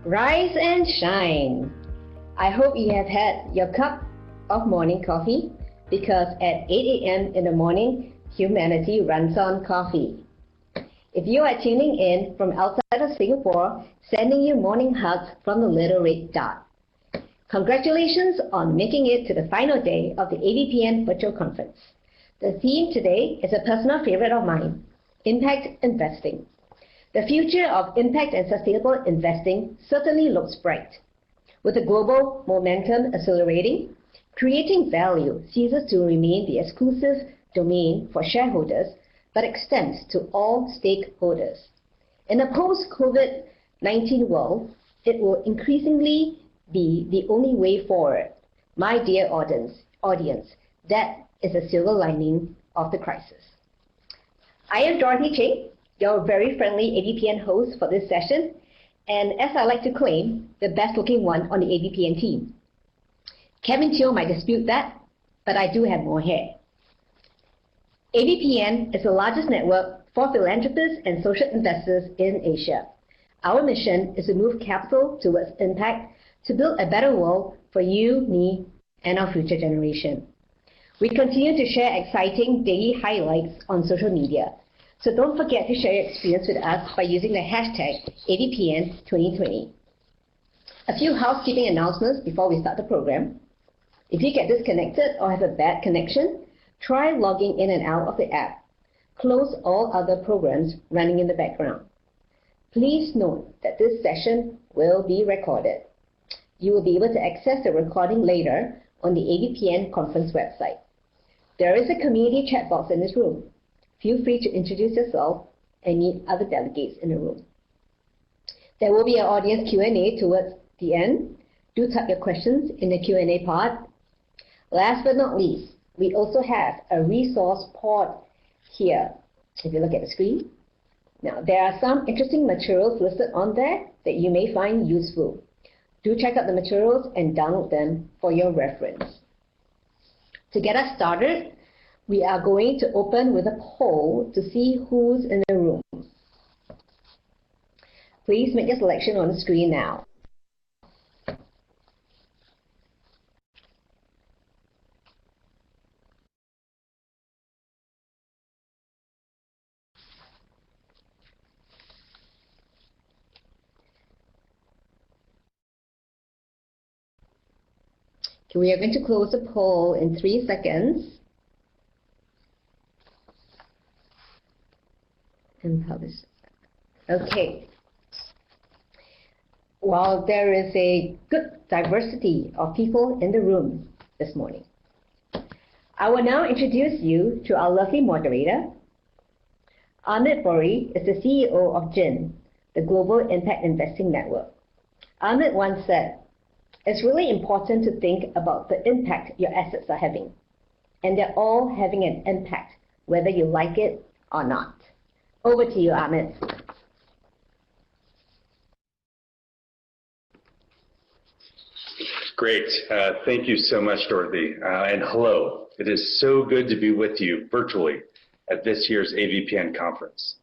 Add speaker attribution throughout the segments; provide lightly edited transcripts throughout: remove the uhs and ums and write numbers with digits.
Speaker 1: Rise and shine. I hope you have had your cup of morning coffee, because at 8 a.m. in the morning, humanity runs on coffee. If you are tuning in from outside of Singapore, sending you morning hugs from the little red dot. Congratulations on making it to the final day of the ABPN virtual conference. The theme today is a personal favorite of mine, impact investing. The future of impact and sustainable investing certainly looks bright. With the global momentum accelerating, creating value ceases to remain the exclusive domain for shareholders, but extends to all stakeholders. In a post-COVID-19 world, it will increasingly be the only way forward. My dear audience, that is the silver lining of the crisis. I am Dorothy Cheng, your very friendly ABPN host for this session, and as I like to claim, the best looking one on the ABPN team. Kevin Teo might dispute that, but I do have more hair. ABPN is the largest network for philanthropists and social investors in Asia. Our mission is to move capital towards impact to build a better world for you, me, and our future generation. We continue to share exciting daily highlights on social media. So don't forget to share your experience with us by using the hashtag ABPN2020. A few housekeeping announcements before we start the program. If you get disconnected or have a bad connection, try logging in and out of the app. Close all other programs running in the background. Please note that this session will be recorded. You will be able to access the recording later on the ABPN conference website. There is a community chat box in this room. Feel free to introduce yourself and meet other delegates in the room. There will be an audience Q&A towards the end. Do type your questions in the Q&A pod. Last but not least, we also have a resource pod here. If you look at the screen. Now, there are some interesting materials listed on there that you may find useful. Do check out the materials and download them for your reference. To get us started, we are going to open with a poll to see who's in the room. Please make your selection on the screen now. We are going to close the poll in 3 seconds. And publish. Okay. Well, there is a good diversity of people in the room this morning. I will now introduce you to our lovely moderator. Amit Bouri is the CEO of GIIN, the Global Impact Investing Network. Amit once said, "It's really important to think about the impact your assets are having. And they're all having an impact, whether you like it or not." Over to you, Amit.
Speaker 2: Great. Thank you so much, Dorothy. And hello. It is so good to be with you virtually at this year's ABPN conference.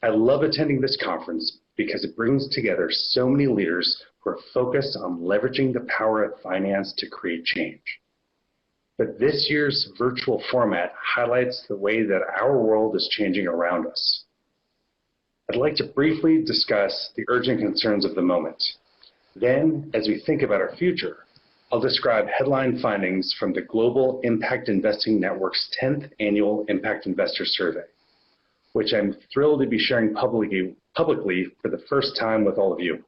Speaker 2: I love attending this conference because it brings together so many leaders who are focused on leveraging the power of finance to create change. But this year's virtual format highlights the way that our world is changing around us. I'd like to briefly discuss the urgent concerns of the moment. Then, as we think about our future, I'll describe headline findings from the Global Impact Investing Network's 10th Annual Impact Investor Survey, which I'm thrilled to be sharing publicly for the first time with all of you.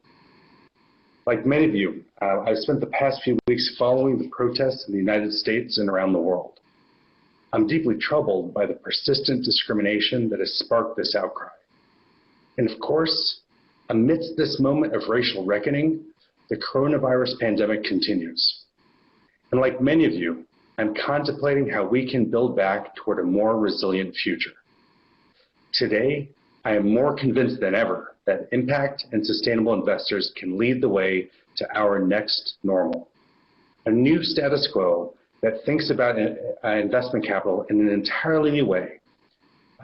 Speaker 2: Like many of you, I've spent the past few weeks following the protests in the United States and around the world. I'm deeply troubled by the persistent discrimination that has sparked this outcry. And of course, amidst this moment of racial reckoning, the coronavirus pandemic continues. And like many of you, I'm contemplating how we can build back toward a more resilient future. Today, I am more convinced than ever that impact and sustainable investors can lead the way to our next normal. A new status quo that thinks about investment capital in an entirely new way,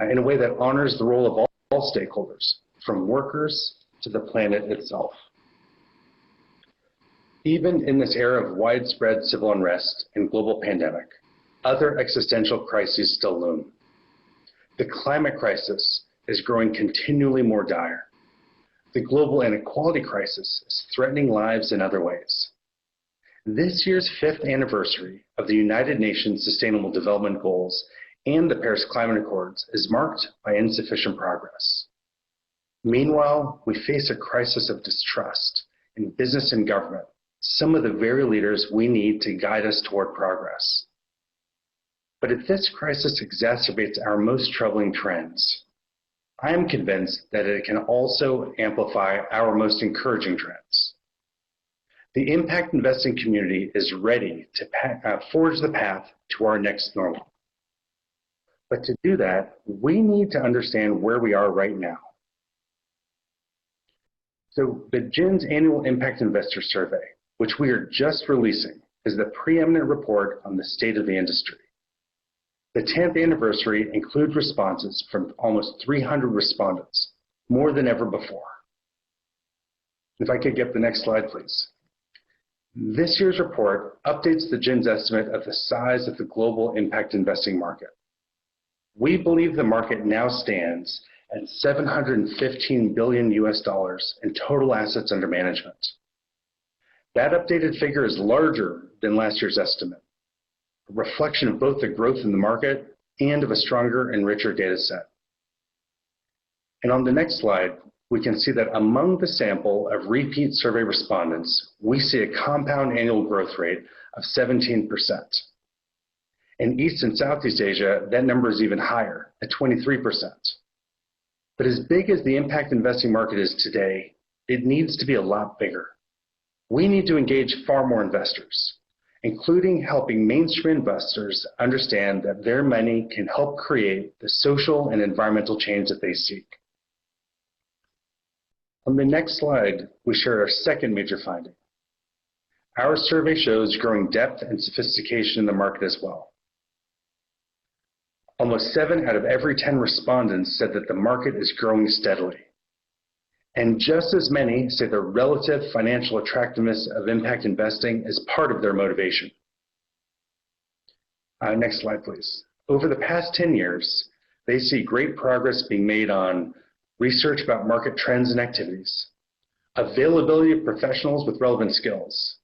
Speaker 2: in a way that honors the role of all stakeholders, from workers to the planet itself. Even in this era of widespread civil unrest and global pandemic, other existential crises still loom. The climate crisis is growing continually more dire. The global inequality crisis is threatening lives in other ways. This year's 5th anniversary of the United Nations Sustainable Development Goals and the Paris Climate Accords is marked by insufficient progress. Meanwhile, we face a crisis of distrust in business and government, some of the very leaders we need to guide us toward progress. But if this crisis exacerbates our most troubling trends, I am convinced that it can also amplify our most encouraging trends. The impact investing community is ready to forge the path to our next normal. But to do that, we need to understand where we are right now. So the GIIN's annual Impact Investor Survey, which we are just releasing, is the preeminent report on the state of the industry. The 10th anniversary includes responses from almost 300 respondents, more than ever before. If I could get the next slide, please. This year's report updates the GIIN's estimate of the size of the global impact investing market. We believe the market now stands at $715 billion in total assets under management. That updated figure is larger than last year's estimate, a reflection of both the growth in the market and of a stronger and richer data set. And on the next slide, we can see that among the sample of repeat survey respondents, we see a compound annual growth rate of 17%. In East and Southeast Asia, that number is even higher, at 23%. But as big as the impact investing market is today, it needs to be a lot bigger. We need to engage far more investors, including helping mainstream investors understand that their money can help create the social and environmental change that they seek. On the next slide, we share our second major finding. Our survey shows growing depth and sophistication in the market as well. Almost 7 out of every 10 respondents said that the market is growing steadily. And just as many say the relative financial attractiveness of impact investing is part of their motivation. Next slide, please. Over the past 10 years, they see great progress being made on research about market trends and activities, availability of professionals with relevant skills,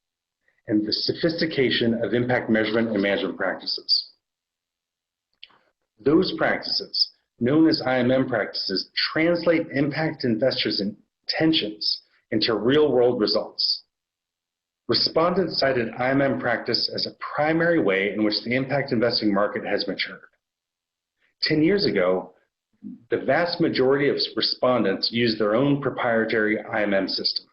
Speaker 2: and the sophistication of impact measurement and management practices. Those practices, known as IMM practices, translate impact investors' intentions into real-world results. Respondents cited IMM practice as a primary way in which the impact investing market has matured. 10 years ago, the vast majority of respondents used their own proprietary IMM system.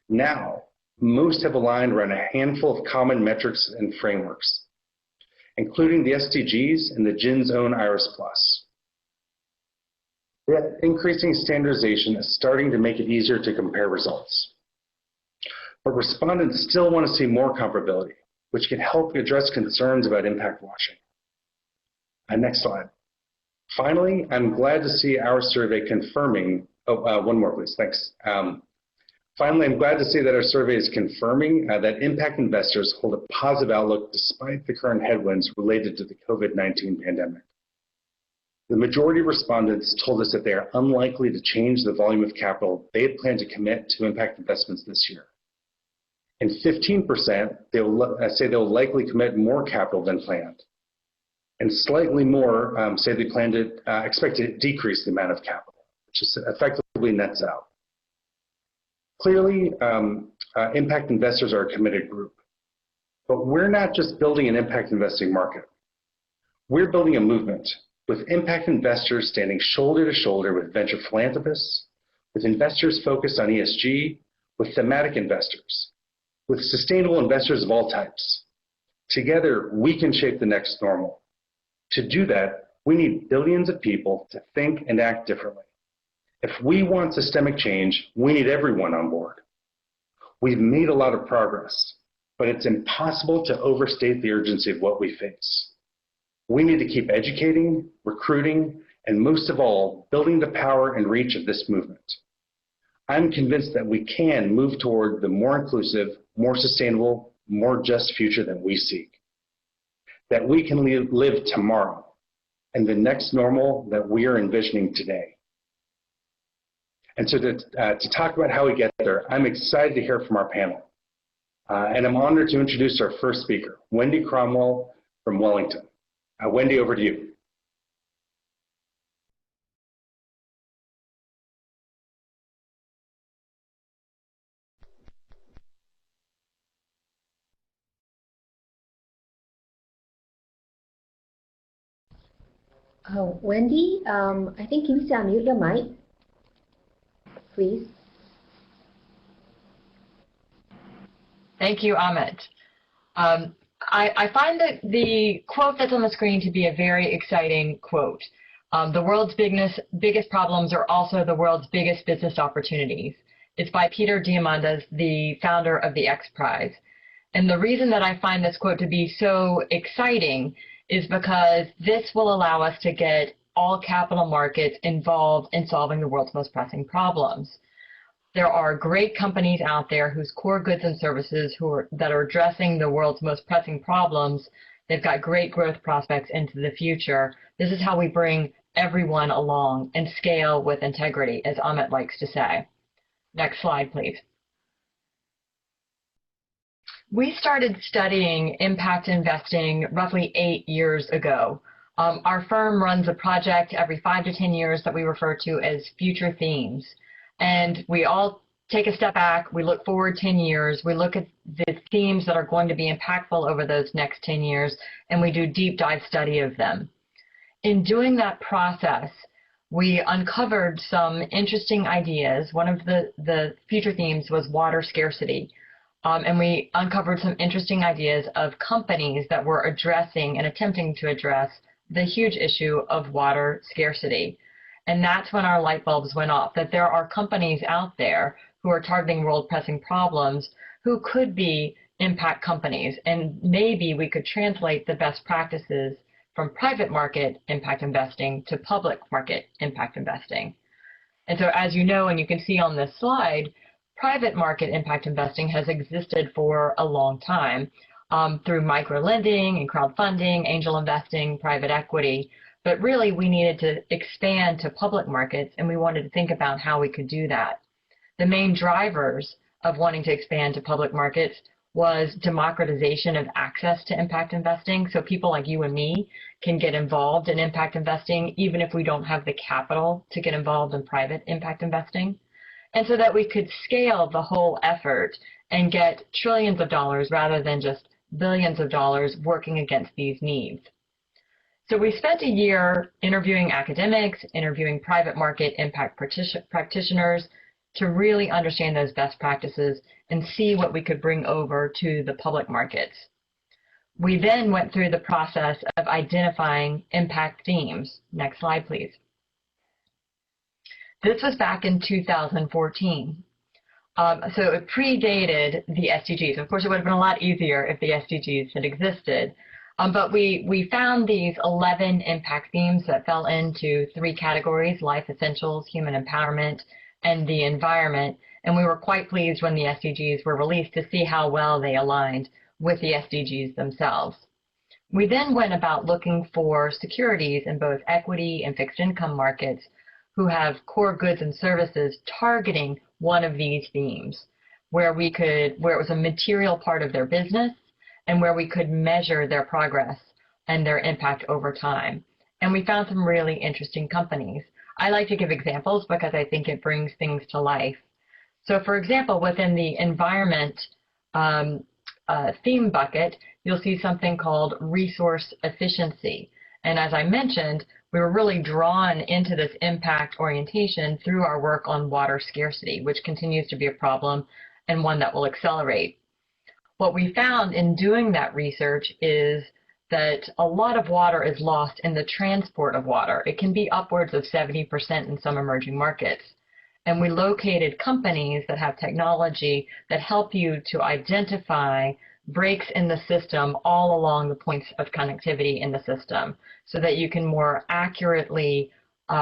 Speaker 2: Now, most have aligned around a handful of common metrics and frameworks, including the SDGs and the GIIN's own IRIS+. That increasing standardization is starting to make it easier to compare results. But respondents still want to see more comparability, which can help address concerns about impact washing. Next slide. Finally, I'm glad to see our survey confirming, one more please, thanks. Finally, I'm glad to see that our survey is confirming that impact investors hold a positive outlook despite the current headwinds related to the COVID-19 pandemic. The majority of respondents told us that they are unlikely to change the volume of capital they had planned to commit to impact investments this year. And 15% say they will likely commit more capital than planned. And slightly more say they plan to expect to decrease the amount of capital, which is effectively nets out. Clearly, impact investors are a committed group, but we're not just building an impact investing market. We're building a movement with impact investors standing shoulder to shoulder with venture philanthropists, with investors focused on ESG, with thematic investors, with sustainable investors of all types. Together, we can shape the next normal. To do that, we need billions of people to think and act differently. If we want systemic change, we need everyone on board. We've made a lot of progress, but it's impossible to overstate the urgency of what we face. We need to keep educating, recruiting, and most of all, building the power and reach of this movement. I'm convinced that we can move toward the more inclusive, more sustainable, more just future that we seek. That we can live tomorrow and the next normal that we are envisioning today. And so to talk about how we get there, I'm excited to hear from our panel. And I'm honored to introduce our first speaker, Wendy Cromwell from Wellington. Wendy, over to you.
Speaker 1: Oh, Wendy, I think you need to unmute your mic, please.
Speaker 3: Thank you, Amit. I find that the quote that's on the screen to be a very exciting quote. The world's biggest problems are also the world's biggest business opportunities. It's by Peter Diamandis, the founder of the X Prize. And the reason that I find this quote to be so exciting is because this will allow us to get all capital markets involved in solving the world's most pressing problems. There are great companies out there whose core goods and services that are addressing the world's most pressing problems. They've got great growth prospects into the future. This is how we bring everyone along and scale with integrity, as Amit likes to say. Next slide, please. We started studying impact investing roughly 8 years ago. Our firm runs a project every 5 to 10 years that we refer to as future themes. And we all take a step back, we look forward 10 years, we look at the themes that are going to be impactful over those next 10 years, and we do deep dive study of them. In doing that process, we uncovered some interesting ideas. One of the future themes was water scarcity. And we uncovered some interesting ideas of companies that were addressing and attempting to address the huge issue of water scarcity. And that's when our light bulbs went off, that there are companies out there who are targeting world pressing problems who could be impact companies. And maybe we could translate the best practices from private market impact investing to public market impact investing. And so as you know, and you can see on this slide, private market impact investing has existed for a long time through micro-lending and crowdfunding, angel investing, private equity. But really, we needed to expand to public markets, and we wanted to think about how we could do that. The main drivers of wanting to expand to public markets was democratization of access to impact investing, so people like you and me can get involved in impact investing, even if we don't have the capital to get involved in private impact investing, and so that we could scale the whole effort and get trillions of dollars rather than just billions of dollars working against these needs. So we spent a year interviewing academics, interviewing private market impact practitioners to really understand those best practices and see what we could bring over to the public markets. We then went through the process of identifying impact themes. Next slide, please. This was back in 2014. So it predated the SDGs. Of course, it would have been a lot easier if the SDGs had existed. But we found these 11 impact themes that fell into 3 categories: life essentials, human empowerment, and the environment. And we were quite pleased when the SDGs were released to see how well they aligned with the SDGs themselves. We then went about looking for securities in both equity and fixed income markets who have core goods and services targeting one of these themes, where it was a material part of their business and where we could measure their progress and their impact over time. And we found some really interesting companies. I like to give examples because I think it brings things to life. So for example, within the environment theme bucket, you'll see something called resource efficiency. And as I mentioned, we were really drawn into this impact orientation through our work on water scarcity, which continues to be a problem and one that will accelerate. What we found in doing that research is that a lot of water is lost in the transport of water. It can be upwards of 70% in some emerging markets. And we located companies that have technology that help you to identify breaks in the system all along the points of connectivity in the system so that you can more accurately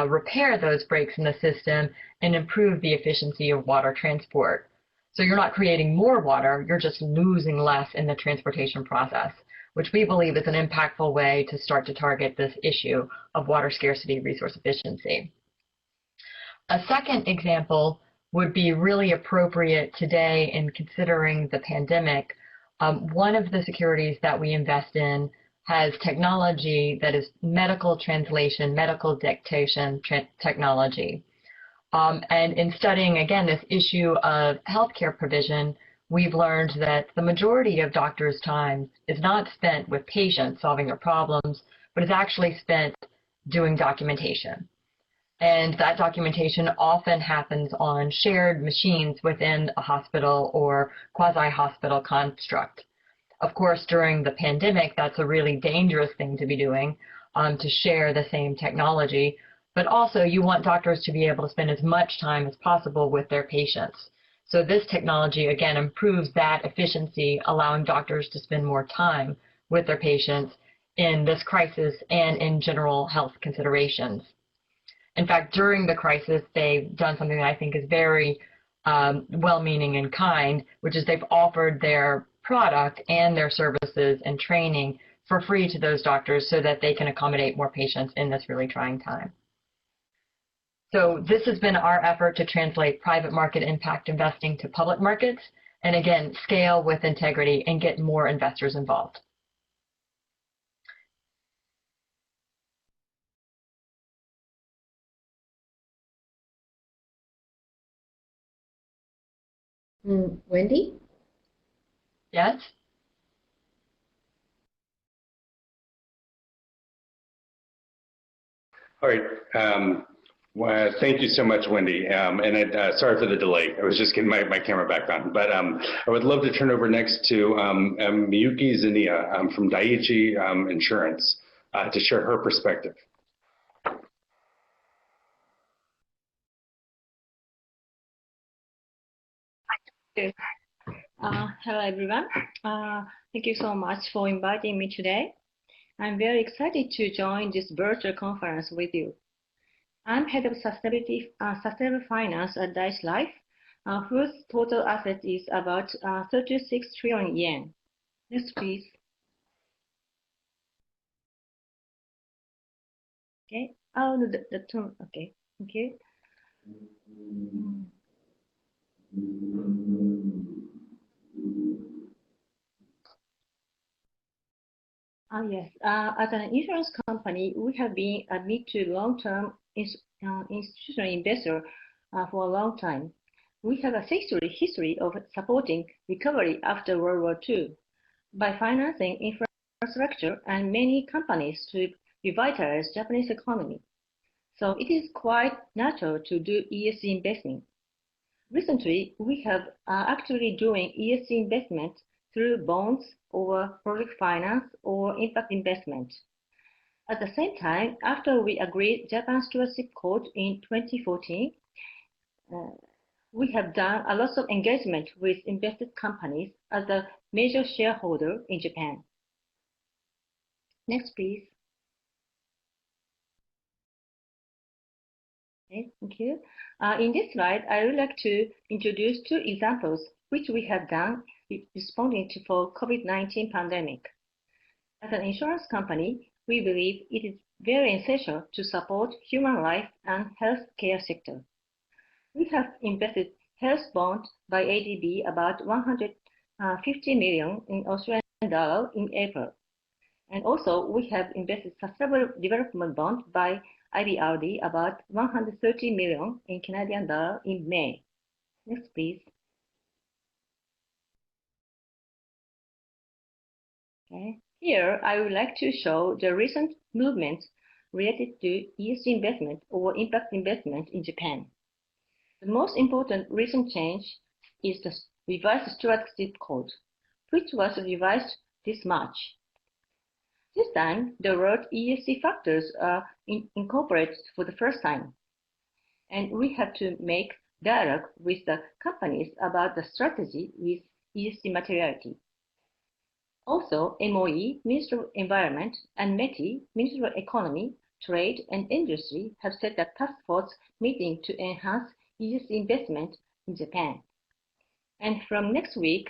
Speaker 3: repair those breaks in the system and improve the efficiency of water transport. So you're not creating more water, you're just losing less in the transportation process, which we believe is an impactful way to start to target this issue of water scarcity resource efficiency. A second example would be really appropriate today in considering the pandemic. One of the securities that we invest in has technology that is medical translation, medical dictation technology. And in studying, again, this issue of healthcare provision, we've learned that the majority of doctors' time is not spent with patients solving their problems, but is actually spent doing documentation. And that documentation often happens on shared machines within a hospital or quasi-hospital construct. Of course, during the pandemic, that's a really dangerous thing to be doing, to share the same technology. But also, you want doctors to be able to spend as much time as possible with their patients. So this technology, again, improves that efficiency, allowing doctors to spend more time with their patients in this crisis and in general health considerations. In fact, during the crisis, they've done something that I think is very well-meaning and kind, which is they've offered their product and their services and training for free to those doctors so that they can accommodate more patients in this really trying time. So this has been our effort to translate private market impact investing to public markets, and again, scale with integrity and get more investors involved.
Speaker 1: Wendy?
Speaker 3: Yes?
Speaker 2: All right. Well, thank you so much, Wendy. Sorry for the delay. I was just getting my camera back on. But I would love to turn over next to Miyuki Zuniya from Dai-ichi Insurance to share her perspective.
Speaker 4: Hello, everyone. Thank you so much for inviting me today. I'm very excited to join this virtual conference with you. I'm head of sustainable finance at Dai-ichi Life, whose total asset is about 36 trillion yen. Next, please. Okay. Oh, the tone. Okay. Thank you. Yes. As an insurance company, we have been a mid to long-term institutional investor for a long time. We have a history of supporting recovery after World War II by financing infrastructure and many companies to revitalize Japanese economy. So it is quite natural to do ESG investing. Recently, we have actually doing ESG investment through bonds or project finance or impact investment. At the same time, after we agreed Japan Stewardship Code in 2014, we have done a lot of engagement with invested companies as a major shareholder in Japan. Next, please. Okay, thank you. In this slide, I would like to introduce two examples which we have done responding to for COVID-19 pandemic. As an insurance company, we believe it is very essential to support human life and healthcare sector. We have invested health bond by ADB about 150 million in Australian dollar in April. And also we have invested sustainable development bond by IBRD about 130 million in Canadian dollar in May. Next, please. Okay. Here, I would like to show the recent movements related to ESG investment or impact investment in Japan. The most important recent change is the revised stewardship code, which was revised this March. This time, the word ESG factors are incorporated for the first time. And we have to make dialogue with the companies about the strategy with ESG materiality. Also, MOE, Ministry of Environment, and METI, Ministry of Economy, trade, and industry have set a task force meeting to enhance US investment in Japan. And from next week,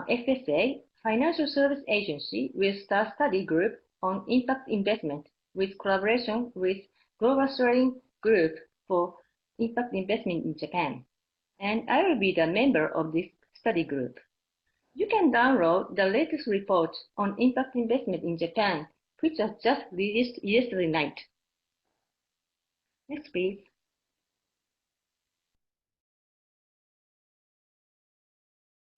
Speaker 4: FSA, Financial Service Agency, will start study group on impact investment with collaboration with Global Steering Group for Impact Investment in Japan. And I will be the member of this study group. You can download the latest report on impact investment in Japan, which was just released yesterday night. Next, please.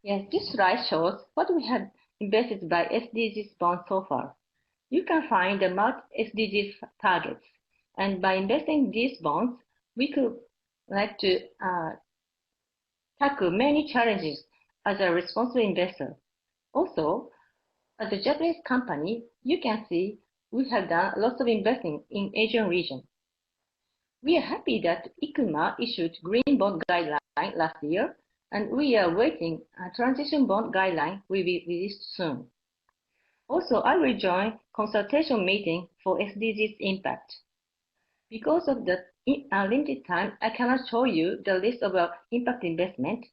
Speaker 4: Yes, this slide shows what we have invested by SDGs bonds so far. You can find the SDGs targets, and by investing these bonds, we could like to tackle many challenges as a responsible investor. Also, as a Japanese company, you can see we have done lots of investing in Asian region. We are happy that ICMA issued green bond guideline last year, and we are waiting a transition bond guideline will be released soon. Also, I will join consultation meeting for SDGs impact. Because of the limited time, I cannot show you the list of our impact investment.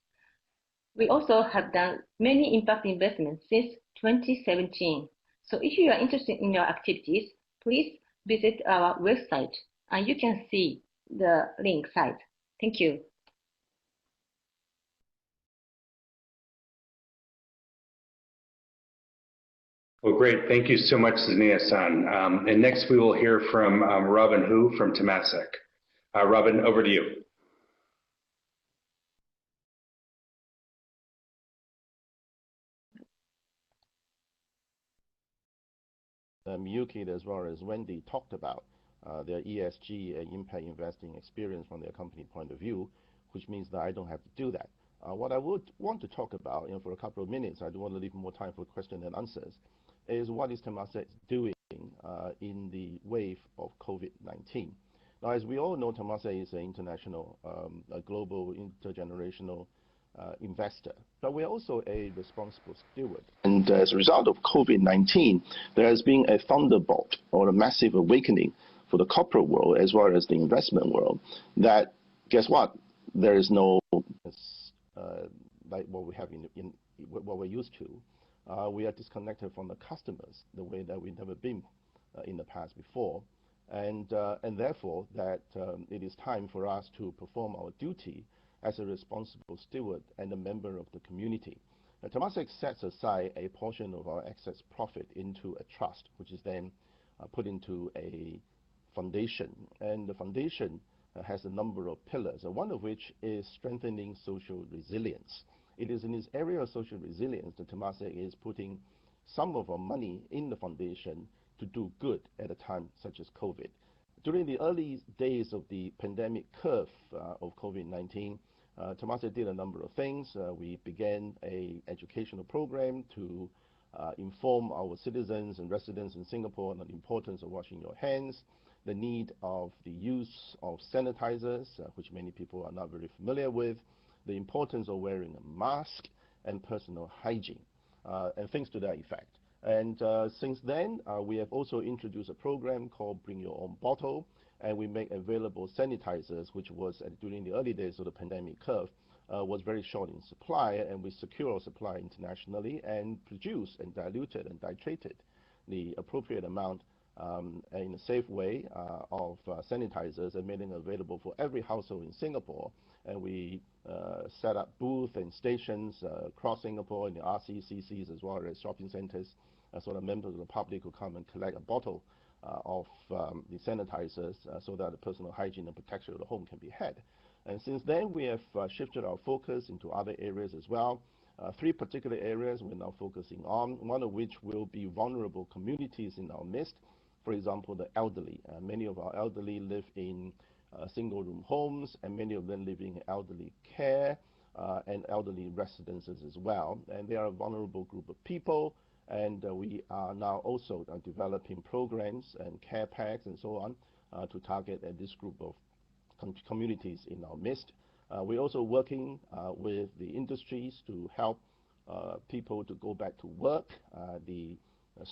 Speaker 4: We also have done many impact investments since 2017. So if you are interested in our activities, please visit our website and you can see the link site. Thank you.
Speaker 2: Well, great. Thank you so much, Zania-san. And next we will hear from Robin Hu from Temasek. Robin, over to you.
Speaker 5: Miyuki as well as Wendy talked about their ESG and impact investing experience from their company point of view, which means that I don't have to do that. What I would want to talk about, for a couple of minutes, I do want to leave more time for questions and answers, is what is Temasek doing in the wave of COVID-19. Now, as we all know, Temasek is an international, a global, intergenerational investor, but we're also a responsible steward. And as a result of COVID-19, there has been a thunderbolt or a massive awakening for the corporate world as well as the investment world that, guess what, there is no like what we have in what we're used to. We are disconnected from the customers the way that we've never been in the past before. And therefore that it is time for us to perform our duty as a responsible steward and a member of the community. Temasek sets aside a portion of our excess profit into a trust, which is then put into a foundation. And the foundation has a number of pillars, one of which is strengthening social resilience. It is in this area of social resilience that Temasek is putting some of our money in the foundation to do good at a time such as COVID. During the early days of the pandemic curve of COVID-19, Temasek did a number of things. We began an educational program to inform our citizens and residents in Singapore on the importance of washing your hands, the need of the use of sanitizers, which many people are not very familiar with, the importance of wearing a mask, and personal hygiene, and things to that effect. And since then, we have also introduced a program called Bring Your Own Bottle, and we make available sanitizers, which was during the early days of the pandemic curve, was very short in supply, and we secure our supply internationally and produced and diluted and titrated the appropriate amount in a safe way of sanitizers and made them available for every household in Singapore. And we set up booths and stations across Singapore in the RCCCs as well as shopping centers, so that members of the public could come and collect a bottle of the sanitizers so that the personal hygiene and protection of the home can be had. And since then, we have shifted our focus into other areas as well. Three particular areas we're now focusing on, one of which will be vulnerable communities in our midst. For example, the elderly. Many of our elderly live in single-room homes, and many of them live in elderly care and elderly residences as well. And they are a vulnerable group of people, and we are now also developing programs and care packs and so on to target this group of communities in our midst. We're also working with the industries to help people to go back to work, the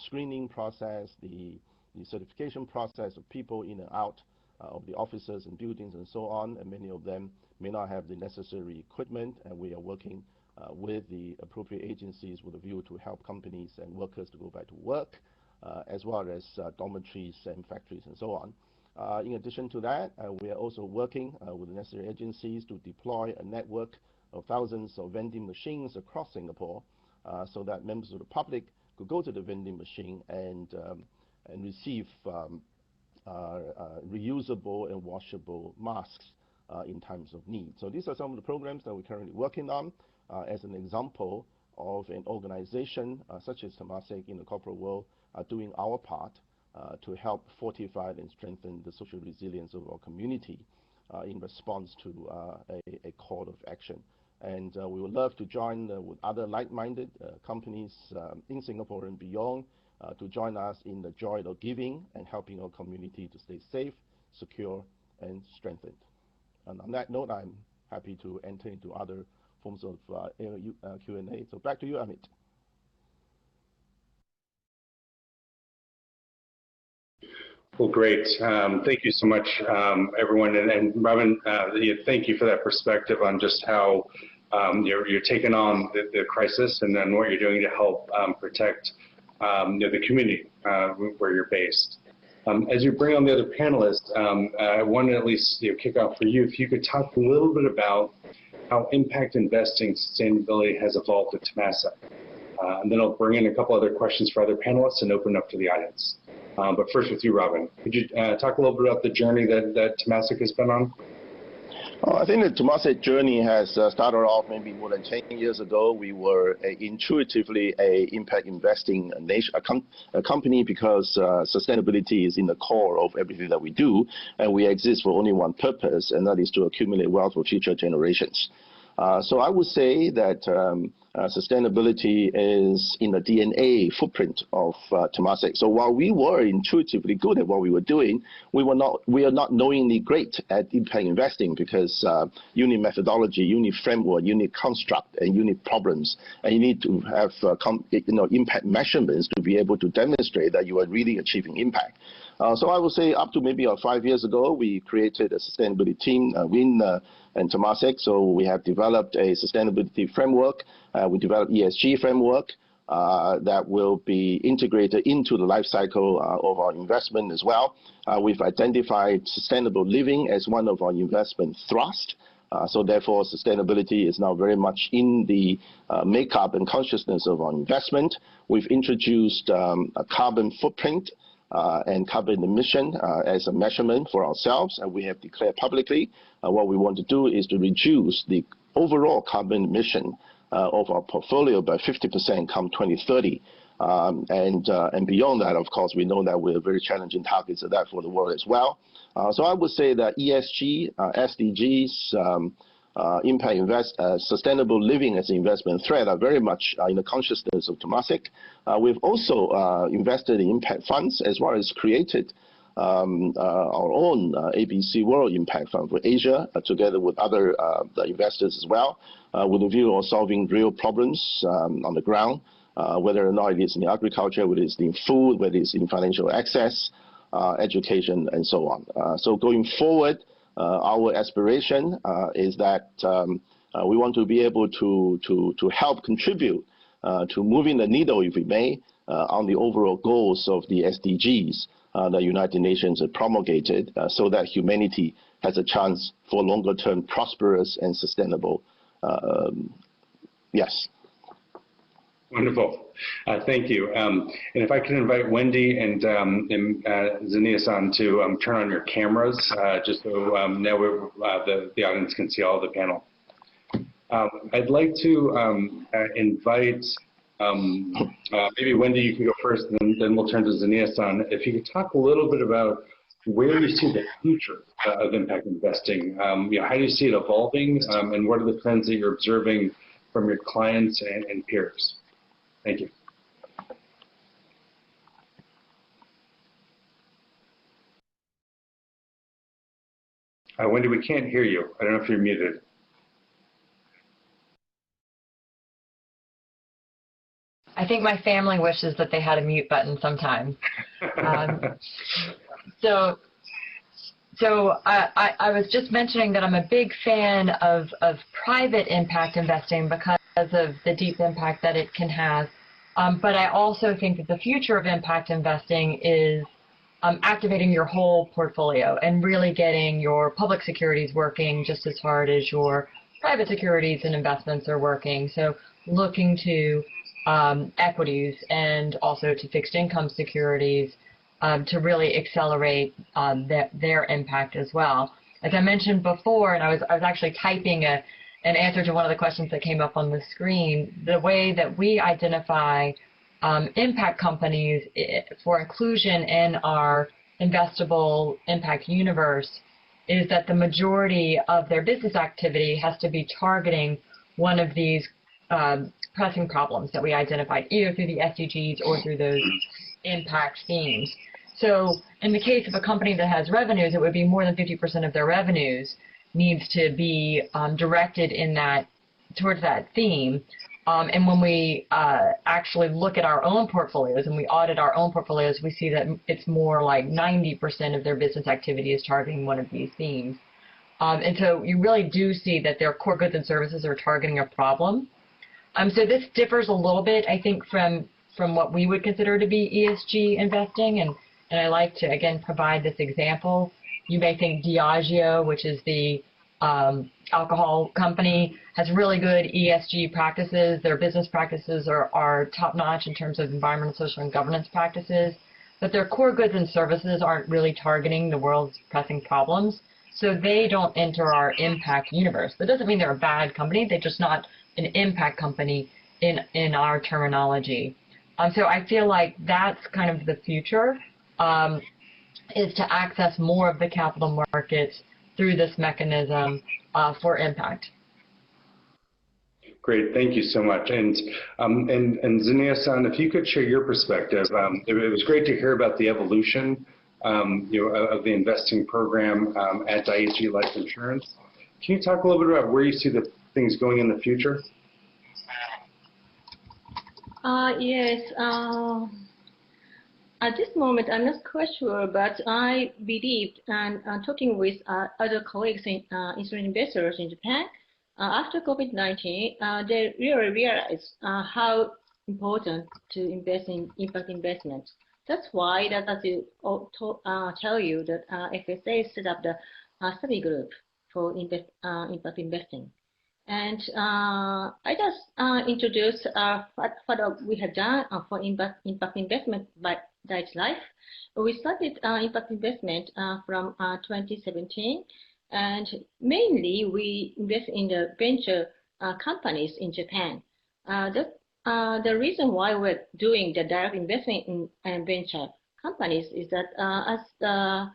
Speaker 5: screening process, the the certification process of people in and out of the offices and buildings and so on, and many of them may not have the necessary equipment, and we are working with the appropriate agencies with a view to help companies and workers to go back to work, as well as dormitories and factories and so on. In addition to that, we are also working with the necessary agencies to deploy a network of thousands of vending machines across Singapore, so that members of the public could go to the vending machine and receive reusable and washable masks in times of need. So these are some of the programs that we're currently working on. As an example of an organization such as Temasek in the corporate world doing our part to help fortify and strengthen the social resilience of our community in response to a call of action. And we would love to join with other like-minded companies in Singapore and beyond to join us in the joy of giving and helping our community to stay safe, secure, and strengthened. And on that note, I'm happy to enter into other forms of Q&A. So back to you, Amit.
Speaker 2: Well, great. Thank you so much, everyone. And Robin, thank you for that perspective on just how you're taking on the crisis and then what you're doing to help protect the community where you're based. As you bring on the other panelists, I want to at least kick off for you. If you could talk a little bit about how impact investing sustainability has evolved at Temasek. And then I'll bring in a couple other questions for other panelists and open up to the audience. But first with you, Robin. Could you talk a little bit about the journey that Temasek has been on?
Speaker 5: I think the Temasek journey has started off maybe more than 10 years ago. We were intuitively a impact investing a company because sustainability is in the core of everything that we do, and we exist for only one purpose, and that is to accumulate wealth for future generations. So I would say that sustainability is in the DNA footprint of Temasek. So while we were intuitively good at what we were doing, we are not knowingly great at impact investing because you need methodology, you need framework, you need construct, and you need problems, and you need to have impact measurements to be able to demonstrate that you are really achieving impact. So I would say up to maybe 5 years ago, we created a sustainability team, GIIN and Temasek. So we have developed a sustainability framework. We developed ESG framework that will be integrated into the life cycle of our investment as well. We've identified sustainable living as one of our investment thrusts. So therefore, sustainability is now very much in the makeup and consciousness of our investment. We've introduced a carbon footprint and carbon emission as a measurement for ourselves, and we have declared publicly what we want to do is to reduce the overall carbon emission of our portfolio by 50% come 2030. And beyond that, of course, we know that we're very challenging targets of that for the world as well. So I would say that ESG, SDGs, impact sustainable living as an investment thread are very much in the consciousness of Temasek. We've also invested in impact funds as well as created our own ABC World Impact Fund for Asia, together with other investors as well, with a view of solving real problems on the ground, whether or not it is in agriculture, whether it's in food, whether it's in financial access, education, and so on. So going forward, our aspiration is that we want to be able to help contribute to moving the needle, if we may, on the overall goals of the SDGs the United Nations have promulgated, so that humanity has a chance for longer-term prosperous and sustainable. Yes.
Speaker 2: Wonderful. Thank you. And if I can invite Wendy and Zaniya-san to turn on your cameras, just so now the audience can see all the panel. I'd like to invite, maybe Wendy, you can go first, and then we'll turn to Zaniya-san. If you could talk a little bit about where you see the future of impact investing. How do you see it evolving, and what are the trends that you're observing from your clients and peers? Thank you. Wendy, we can't hear you. I don't know if you're muted.
Speaker 3: I think my family wishes that they had a mute button sometimes. So I was just mentioning that I'm a big fan of private impact investing because of the deep impact that it can have. But I also think that the future of impact investing is activating your whole portfolio and really getting your public securities working just as hard as your private securities and investments are working. So looking to equities and also to fixed income securities to really accelerate their impact as well. As I mentioned before, and I was actually typing an answer to one of the questions that came up on the screen, the way that we identify impact companies for inclusion in our investable impact universe is that the majority of their business activity has to be targeting one of these pressing problems that we identified, either through the SDGs or through those impact themes. So in the case of a company that has revenues, it would be more than 50% of their revenues needs to be directed in towards that theme. And when we actually look at our own portfolios and we audit our own portfolios, we see that it's more like 90% of their business activity is targeting one of these themes. And so you really do see that their core goods and services are targeting a problem. So this differs a little bit, I think, from what we would consider to be ESG investing. And I like to, again, provide this example. You may think Diageo, which is the alcohol company, has really good ESG practices. Their business practices are top-notch in terms of environmental, social, and governance practices. But their core goods and services aren't really targeting the world's pressing problems. So they don't enter our impact universe. That doesn't mean they're a bad company. They're just not an impact company in our terminology. So I feel like that's kind of the future, is to access more of the capital markets through this mechanism for impact.
Speaker 2: Great, thank you so much. And Zania-san, if you could share your perspective, it was great to hear about the evolution of the investing program at Dai-ichi Life Insurance. Can you talk a little bit about where you see the things going in the future?
Speaker 4: Yes. At this moment, I'm not quite sure, but I believed, and talking with other colleagues in insurance investors in Japan, after COVID-19, they really realized how important to invest in impact investment. That's why that I tell you that FSA set up the study group for impact investing. And I just introduced what we have done for impact investment by Dai-ichi Life. We started impact investment from 2017, and mainly we invest in the venture companies in Japan. The reason why we're doing the direct investment in venture companies is that as the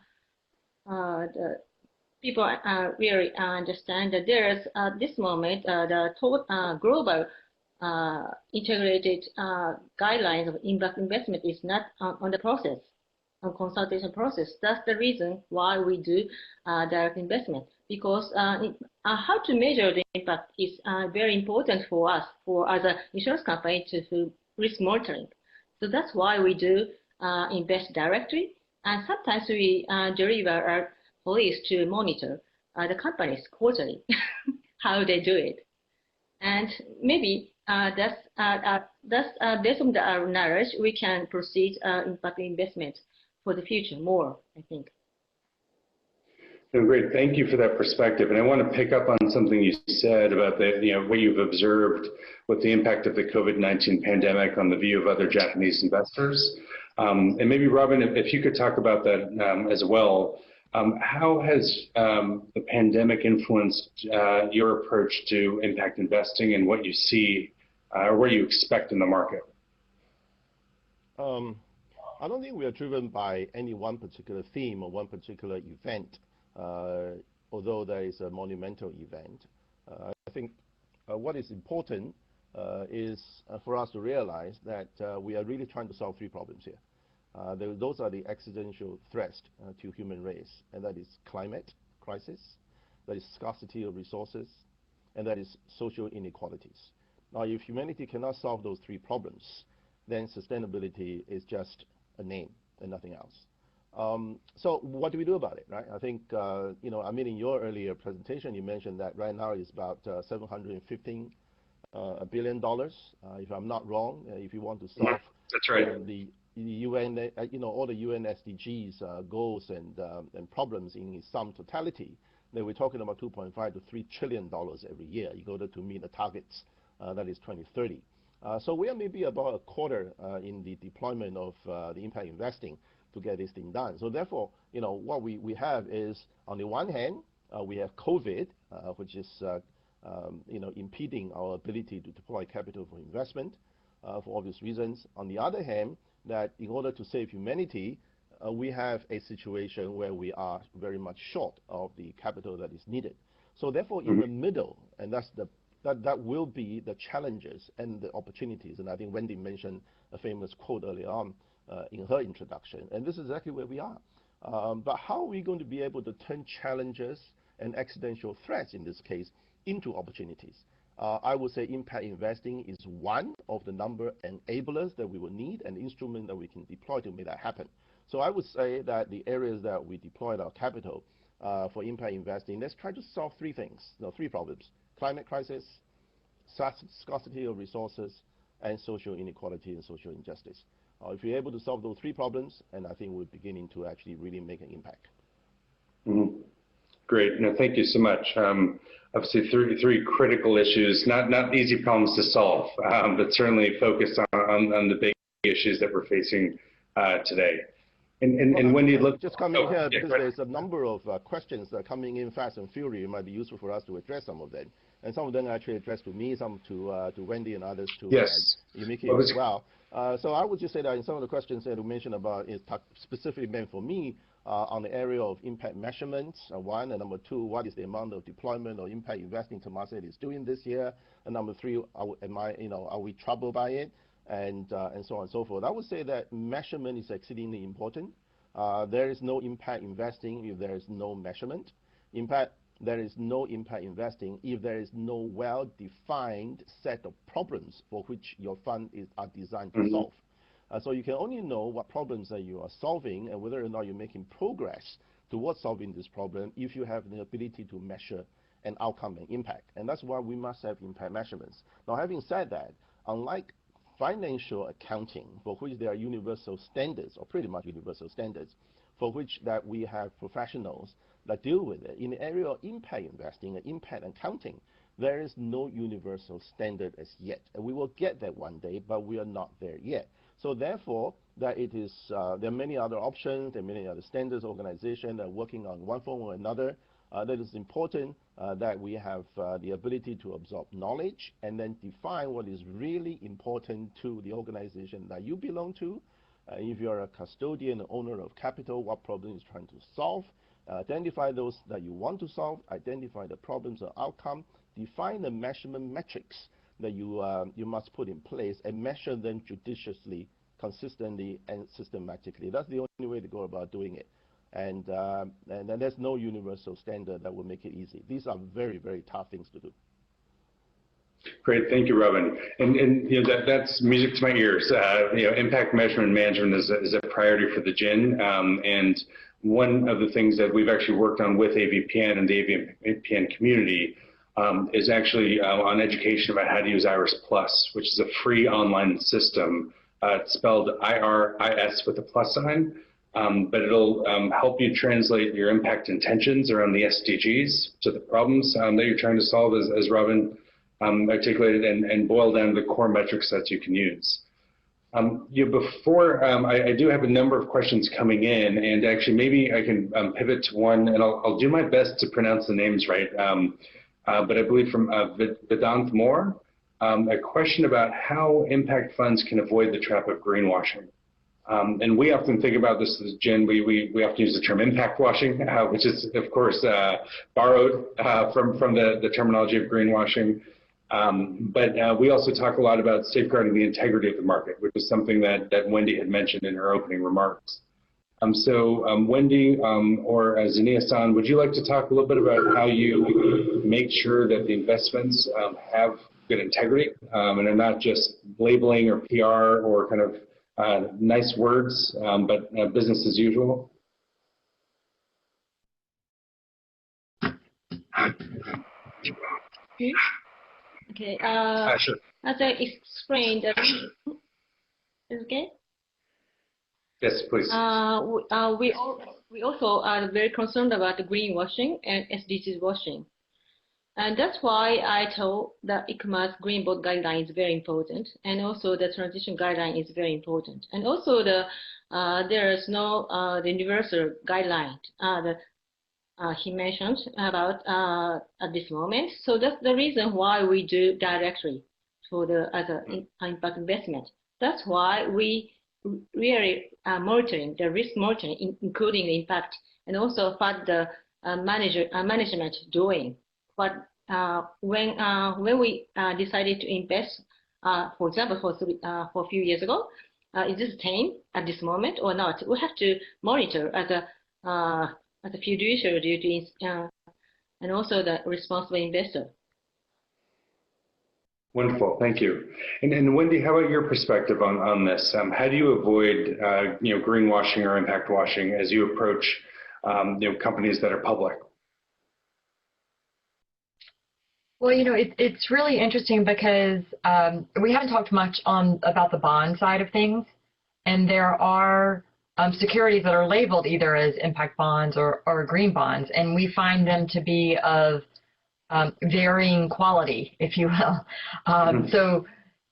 Speaker 4: people really understand that there is at this moment the global integrated guidelines of impact investment is not on the process, on consultation process. That's the reason why we do direct investment, because how to measure the impact is very important for us, as an insurance company, to risk monitoring. So that's why we do invest directly, and sometimes we deliver our colleagues to monitor the companies quarterly, how they do it. And maybe that's based on our knowledge, we can proceed impact investment for the future more, I think.
Speaker 2: No, great, thank you for that perspective. And I want to pick up on something you said about what you've observed with the impact of the COVID-19 pandemic on the view of other Japanese investors. And maybe Robin, if you could talk about that as well. How has the pandemic influenced your approach to impact investing and what you see or what you expect in the market?
Speaker 5: I don't think we are driven by any one particular theme or one particular event, although there is a monumental event. I think what is important is for us to realize that we are really trying to solve three problems here. Those are the existential threats to human race, and that is climate crisis, that is scarcity of resources, and that is social inequalities. Now, if humanity cannot solve those three problems, then sustainability is just a name and nothing else. So what do we do about it, right? I think, Amit, in your earlier presentation, you mentioned that right now it's about $715 billion, if I'm not wrong. If you want to solve
Speaker 2: that's right.
Speaker 5: the UN, all the UN SDGs goals and problems in some totality, then we're talking about $2.5 to $3 trillion every year in order to meet the targets that is 2030. So we are maybe about a quarter in the deployment of the impact investing to get this thing done. So therefore, what we have is, on the one hand, we have COVID, which is impeding our ability to deploy capital for investment for obvious reasons. On the other hand, that in order to save humanity, we have a situation where we are very much short of the capital that is needed. So therefore, in the middle, and that will be the challenges and the opportunities. And I think Wendy mentioned a famous quote earlier on in her introduction, and this is exactly where we are. But how are we going to be able to turn challenges and accidental threats, in this case, into opportunities? I would say impact investing is one of the number of enablers that we will need, an instrument that we can deploy to make that happen. So I would say that the areas that we deployed our capital for impact investing, let's try to solve three things, three problems: climate crisis, scarcity of resources, and social inequality and social injustice. If you're able to solve those three problems, and I think we're beginning to actually really make an impact.
Speaker 2: Great. No, thank you so much. Obviously, three critical issues, not easy problems to solve, but certainly focused on the big issues that we're facing today. And when you look,
Speaker 5: just coming here because there's a number of questions that are coming in fast and furious. It might be useful for us to address some of them, and some of them are actually addressed to me, some to Wendy, and others to Yumiki as well. So I would just say that in some of the questions that we mentioned about is specifically meant for me on the area of impact measurements, one, and number two, what is the amount of deployment or impact investing Temasek is doing this year, and number three, are we troubled by it? And so on and so forth. I would say that measurement is exceedingly important. There is no impact investing if there is no measurement. In fact, there is no impact investing if there is no well-defined set of problems for which your fund are designed to solve. So you can only know what problems that you are solving and whether or not you're making progress towards solving this problem if you have the ability to measure an outcome and impact. And that's why we must have impact measurements. Now, having said that, unlike financial accounting, for which there are universal standards, or pretty much universal standards, for which that we have professionals that deal with it, in the area of impact investing and impact accounting, there is no universal standard as yet. And we will get there one day, but we are not there yet. So therefore, that it is, there are many other options, there are many other standards organizations that are working on one form or another. That is important that we have the ability to absorb knowledge and then define what is really important to the organization that you belong to. If you're a custodian, owner of capital, what problem is trying to solve, identify those that you want to solve, identify the problems or outcome, define the measurement metrics that you must put in place and measure them judiciously, consistently, and systematically. That's the only way to go about doing it. And there's no universal standard that will make it easy. These are very, very tough things to do.
Speaker 2: Great, thank you, Robin. And that's music to my ears. Impact measurement management is a priority for the GIIN. And one of the things that we've actually worked on with AVPN and the AVPN community is actually on education about how to use IRIS Plus, which is a free online system. It's spelled IRIS with a plus sign. But it'll help you translate your impact intentions around the SDGs to the problems that you're trying to solve, as Robin articulated, and boil down the core metrics that you can use. I do have a number of questions coming in, and actually maybe I can pivot to one, and I'll do my best to pronounce the names right. But I believe from Vedant Moore, a question about how impact funds can avoid the trap of greenwashing. And we often think about this as GIIN. We often use the term impact washing, which is, of course, borrowed from the terminology of greenwashing. But we also talk a lot about safeguarding the integrity of the market, which is something that Wendy had mentioned in her opening remarks. Wendy or Zania-san, would you like to talk a little bit about how you make sure that the investments have good integrity and are not just labeling or PR or kind of nice words, but business as usual?
Speaker 4: Okay.
Speaker 2: Sure.
Speaker 4: As I explained, is okay?
Speaker 2: Yes, please.
Speaker 4: We also are very concerned about the greenwashing and SDGs washing. And that's why I told the e-commerce green bond guideline is very important, and also the transition guideline is very important. And also there is no the universal guideline that he mentioned about at this moment. So that's the reason why we do directly for the as an impact investment. That's why we really monitoring the risk monitoring, including the impact, and also what the management doing. But when we decided to invest, for example, for a few years ago, is this same at this moment or not? We have to monitor as a fiduciary duty and also the responsible investor.
Speaker 2: Wonderful, thank you. And Wendy, how about your perspective on this? How do you avoid greenwashing or impact washing as you approach companies that are public?
Speaker 3: Well, it's really interesting because we haven't talked much about the bond side of things, and there are securities that are labeled either as impact bonds or green bonds, and we find them to be of varying quality, if you will.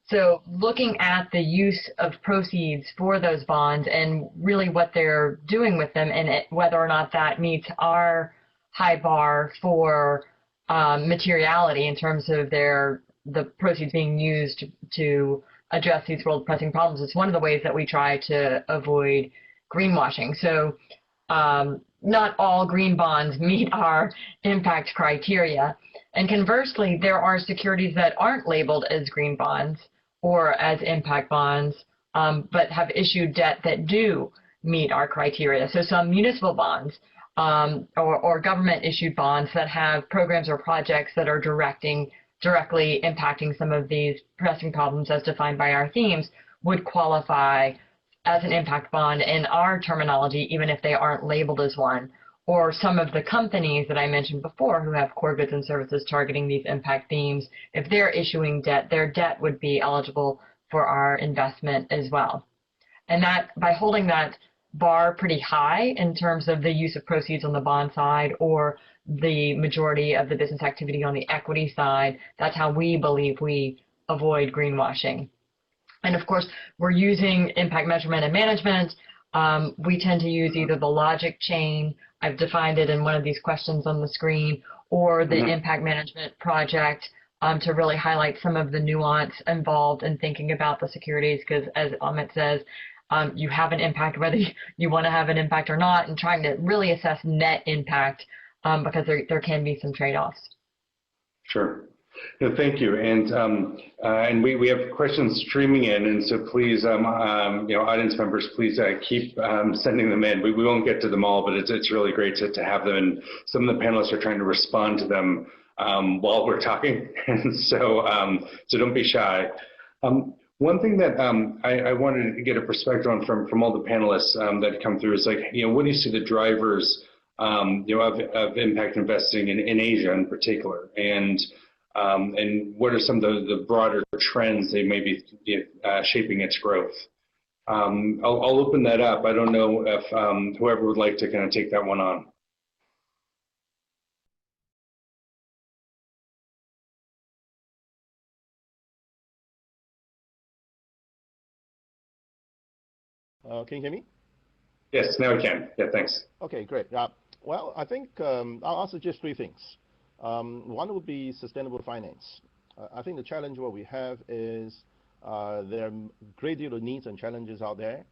Speaker 3: So looking at the use of proceeds for those bonds and really what they're doing with them, and whether or not that meets our high bar for materiality in terms of the proceeds being used to address these world pressing problems, is one of the ways that we try to avoid greenwashing. So not all green bonds meet our impact criteria. And conversely, there are securities that aren't labeled as green bonds or as impact bonds, but have issued debt that do meet our criteria. So some municipal bonds or government-issued bonds that have programs or projects that are directly impacting some of these pressing problems as defined by our themes would qualify as an impact bond in our terminology, even if they aren't labeled as one. Or some of the companies that I mentioned before who have core goods and services targeting these impact themes, if they're issuing debt, their debt would be eligible for our investment as well. And that, by holding that bar pretty high in terms of the use of proceeds on the bond side or the majority of the business activity on the equity side, that's how we believe we avoid greenwashing. And of course, we're using impact measurement and management. We tend to use either the logic chain, I've defined it in one of these questions on the screen, or the impact management project to really highlight some of the nuance involved in thinking about the securities, because as Amit says, you have an impact whether you want to have an impact or not, and trying to really assess net impact because there can be some trade-offs.
Speaker 2: Sure. No, thank you. And we have questions streaming in, and so please, audience members, please keep sending them in. We won't get to them all, but it's really great to have them, and some of the panelists are trying to respond to them while we're talking, and so don't be shy. One thing that I wanted to get a perspective on from all the panelists that come through is what do you see the drivers of impact investing in Asia in particular, and what are some of the broader trends that may be shaping its growth? I'll open that up. I don't know if whoever would like to kind of take that one on.
Speaker 5: Can you hear me?
Speaker 2: Yes, now we can. Yeah, thanks.
Speaker 5: Okay, great. Well, I think I'll answer just three things. One would be sustainable finance. I think the challenge what we have is there are a great deal of needs and challenges out there.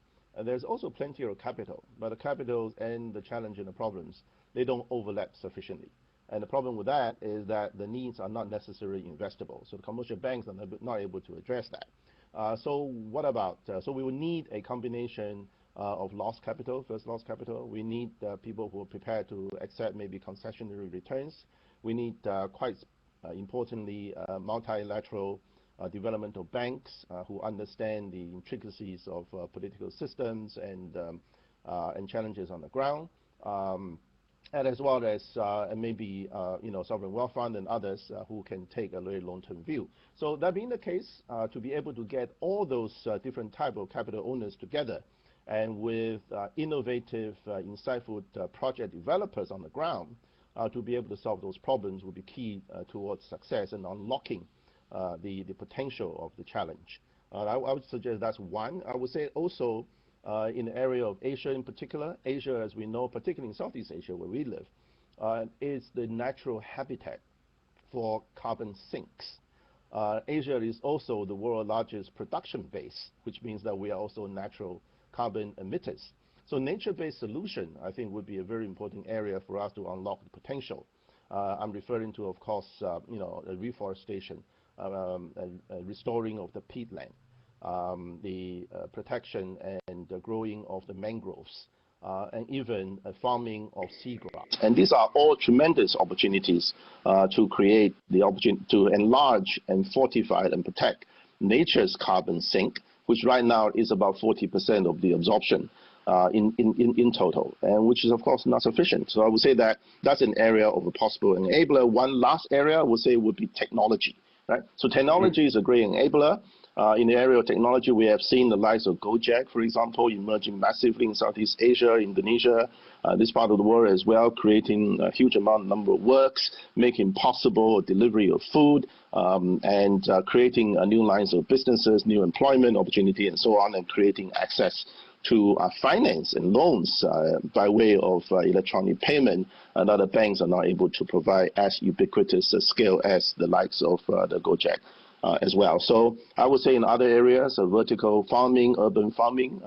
Speaker 5: There's also plenty of capital, but the capital and the challenge and the problems, they don't overlap sufficiently. And the problem with that is that the needs are not necessarily investable. So the commercial banks are not able to address that. So what about, so we will need a combination of lost capital, first lost capital. We need people who are prepared to accept maybe concessionary returns. We need quite importantly multilateral developmental banks who understand the intricacies of political systems and challenges on the ground. And as well as maybe sovereign wealth fund and others who can take a very long-term view. So that being the case, to be able to get all those different type of capital owners together, and with innovative, insightful project developers on the ground, to be able to solve those problems will be key towards success and unlocking the potential of the challenge. I would suggest that's one. I would say also in the area of Asia in particular, Asia, as we know, particularly in Southeast Asia where we live, is the natural habitat for carbon sinks. Asia is also the world's largest production base, which means that we are also natural carbon emitters. So nature-based solution, I think, would be a very important area for us to unlock the potential. I'm referring to, of course, reforestation, restoring of the peatland, the protection and the growing of the mangroves, and even farming of seagrass. And these are all tremendous opportunities to create the opportunity to enlarge and fortify and protect nature's carbon sink, which right now is about 40% of the absorption in total, and which is of course not sufficient. So I would say that that's an area of a possible enabler. One last area I would say would be technology, right? So technology is a great enabler. In the area of technology, we have seen the likes of Gojek, for example, emerging massively in Southeast Asia, Indonesia, this part of the world as well, creating a huge number of works, making possible delivery of food, and creating new lines of businesses, new employment opportunity, and so on, and creating access to finance and loans by way of electronic payment that the banks are not able to provide as ubiquitous a scale as the likes of the Gojek. As well. So I would say in other areas of vertical farming, urban farming,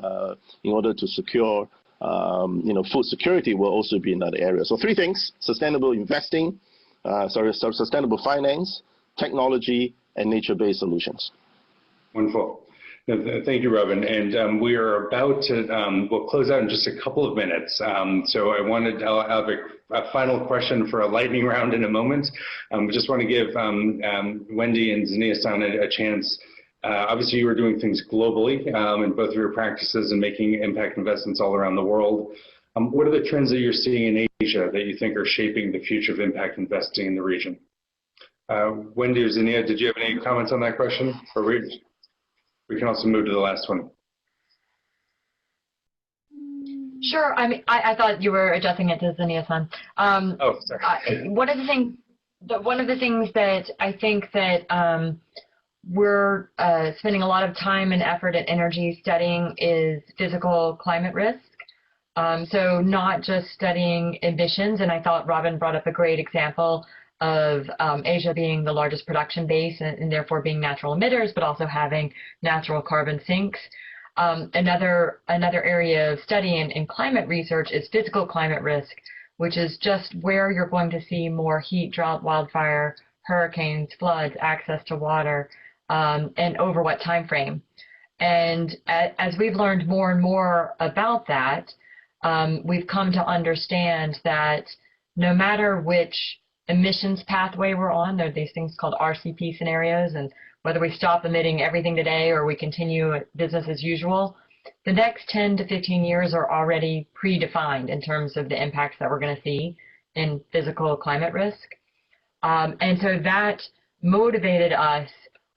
Speaker 5: in order to secure food security will also be another area. So three things: sustainable investing, sustainable finance, technology, and nature-based solutions.
Speaker 2: Wonderful. Thank you, Robin. And we are about to, we'll close out in just a couple of minutes. So I wanted to have a final question for a lightning round in a moment. We just want to give Wendy and Zinnia-san a chance. Obviously, you are doing things globally in both of your practices and making impact investments all around the world. What are the trends that you're seeing in Asia that you think are shaping the future of impact investing in the region? Wendy or Zinnia, did you have any comments on that question? Or we can also move to the last one.
Speaker 3: Sure. I mean, I thought you were addressing it to Zinnia-san.
Speaker 2: Oh, sorry.
Speaker 3: One of the things that I think that we're spending a lot of time and effort and energy studying is physical climate risk. So not just studying emissions, and I thought Robin brought up a great example of Asia being the largest production base and therefore being natural emitters, but also having natural carbon sinks. Another area of study in climate research is physical climate risk, which is just where you're going to see more heat, drought, wildfire, hurricanes, floods, access to water, and over what time frame. And as we've learned more and more about that, we've come to understand that no matter which emissions pathway we're on, there are these things called RCP scenarios, and whether we stop emitting everything today or we continue business as usual, the next 10 to 15 years are already predefined in terms of the impacts that we're going to see in physical climate risk. And so that motivated us,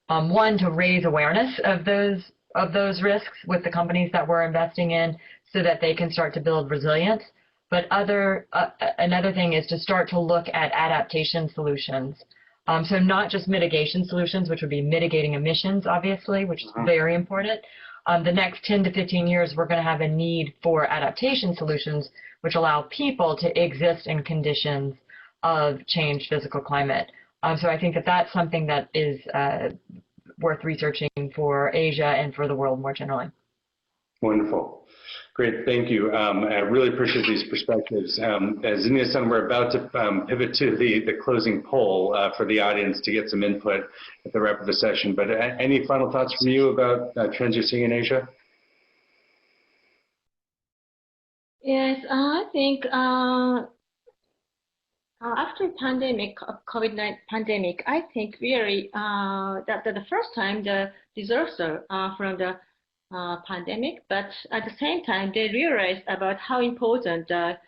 Speaker 3: one, to raise awareness of those risks with the companies that we're investing in so that they can start to build resilience. But another thing is to start to look at adaptation solutions. So not just mitigation solutions, which would be mitigating emissions, obviously, which is very important. The next 10 to 15 years, we're going to have a need for adaptation solutions, which allow people to exist in conditions of changed physical climate. So I think that that's something that is worth researching for Asia and for the world more generally.
Speaker 2: Wonderful. Great, thank you. I really appreciate these perspectives. As Zinnia-san, we're about to pivot to the closing poll for the audience to get some input at the wrap of the session. But any final thoughts from you about trends you're seeing in Asia?
Speaker 4: Yes, I think after pandemic, COVID-19 pandemic, I think really that the first time the disaster from the pandemic, but at the same time they realized about how important the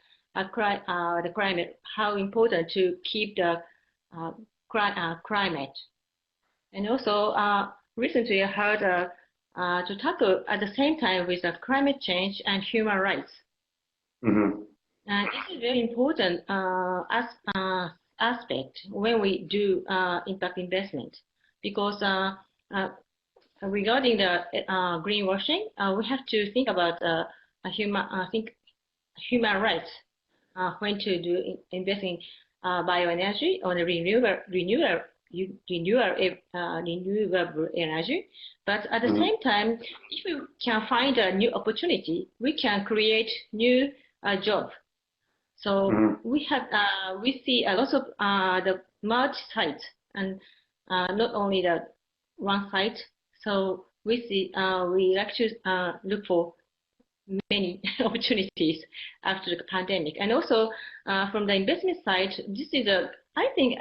Speaker 4: climate, how important to keep the climate, and also recently I heard to tackle at the same time with climate change and human rights.
Speaker 2: Mm-hmm.
Speaker 4: And this is very important aspect when we do impact investment, because regarding the greenwashing, we have to think about human rights when to do investing bioenergy or renewable energy. But at the same time, if we can find a new opportunity, we can create new job. So we see a lot of the multi-site and not only the one site. So we like to look for many opportunities after the pandemic. And also from the investment side, this is I think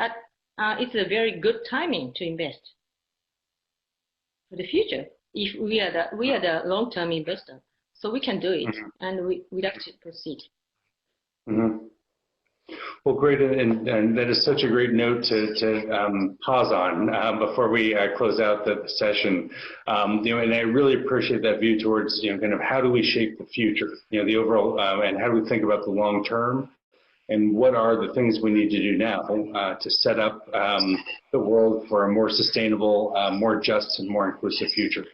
Speaker 4: it's a very good timing to invest for the future. If we are the long-term investor, so we can do it, and we like to proceed.
Speaker 2: Well, great, and that is such a great note to pause on before we close out the session. And I really appreciate that view towards kind of how do we shape the future, the overall, and how do we think about the long term, and what are the things we need to do now to set up the world for a more sustainable, more just, and more inclusive future.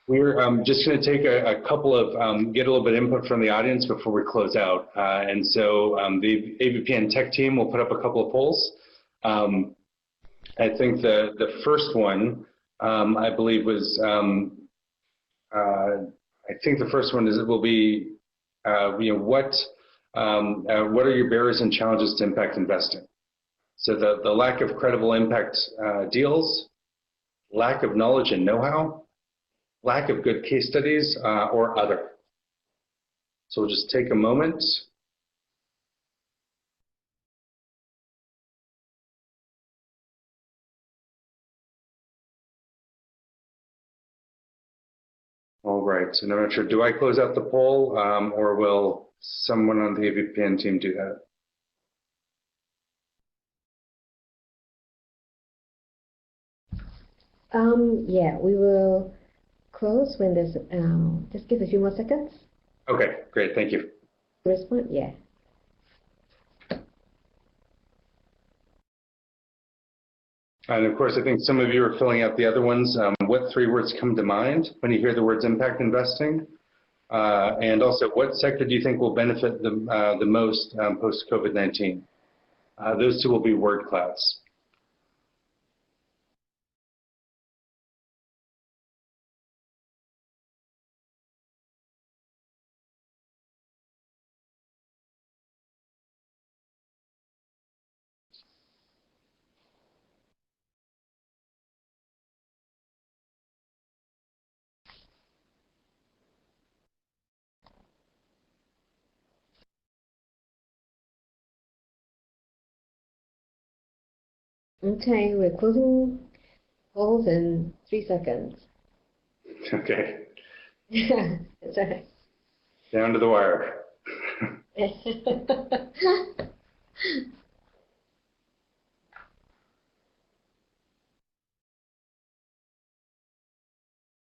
Speaker 2: We're just going to take a couple of, get a little bit of input from the audience before we close out. And so the AVPN tech team will put up a couple of polls. I think the first one, I believe was, I think the first one will be, what are your barriers and challenges to impact investing? So the lack of credible impact deals, lack of knowledge and know-how, lack of good case studies, or other. So we'll just take a moment. All right, and I'm not sure, do I close out the poll or will someone on the AVPN team do that?
Speaker 1: Yeah, we will close when there's, just give a few more seconds.
Speaker 2: Okay, great, thank you.
Speaker 1: Respond, yeah.
Speaker 2: And of course, I think some of you are filling out the other ones. What 3 words come to mind when you hear the words impact investing? And also, what sector do you think will benefit the most post-COVID-19? Those 2 will be word clouds.
Speaker 1: Okay, we're closing polls in 3 seconds.
Speaker 2: Okay.
Speaker 1: Yeah, that's right.
Speaker 2: Down to the wire.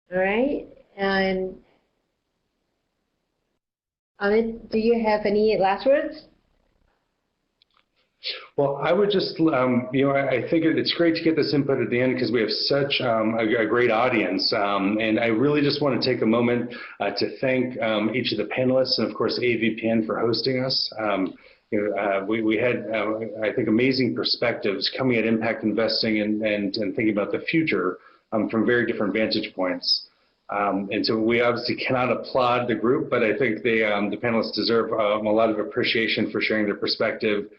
Speaker 1: All right, and Amit, do you have any last words?
Speaker 2: Well, I would just, I think it's great to get this input at the end because we have such a great audience. And I really just want to take a moment to thank each of the panelists and, of course, AVPN for hosting us. We had, I think, amazing perspectives coming at impact investing and thinking about the future from very different vantage points. And so we obviously cannot applaud the group, but I think the panelists deserve a lot of appreciation for sharing their perspective.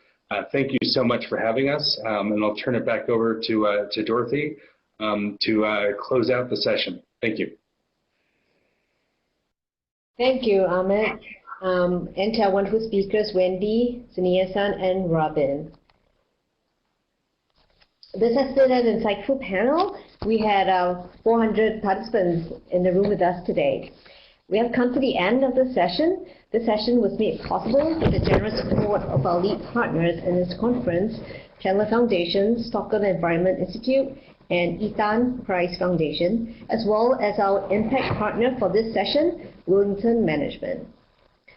Speaker 2: Thank you so much for having us, and I'll turn it back over to Dorothy to close out the session. Thank you.
Speaker 1: Thank you, Amit. and to our wonderful speakers, Wendy, Sania-san, and Robin. This has been an insightful panel. We had 400 participants in the room with us today. We have come to the end of the session. The session was made possible with the generous support of our lead partners in this conference, Chandler Foundation, Stockholm Environment Institute, and Ethan Price Foundation, as well as our impact partner for this session, Wellington Management.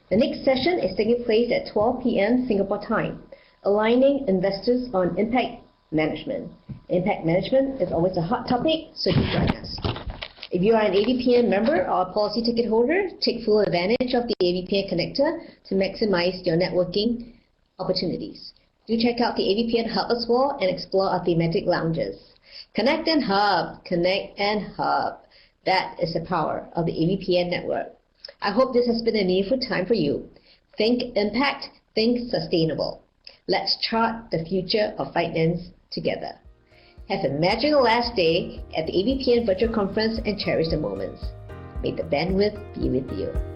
Speaker 1: The next session is taking place at 12 p.m. Singapore time, aligning investors on impact management. Impact management is always a hot topic, so do join us. If you are an AVPN member or a policy ticket holder, take full advantage of the AVPN connector to maximize your networking opportunities. Do check out the AVPN Hub as well and explore our thematic lounges. Connect and hub, connect and hub. That is the power of the AVPN network. I hope this has been a meaningful time for you. Think impact, think sustainable. Let's chart the future of finance together. Have a magical last day at the AVPN virtual conference and cherish the moments. May the bandwidth be with you.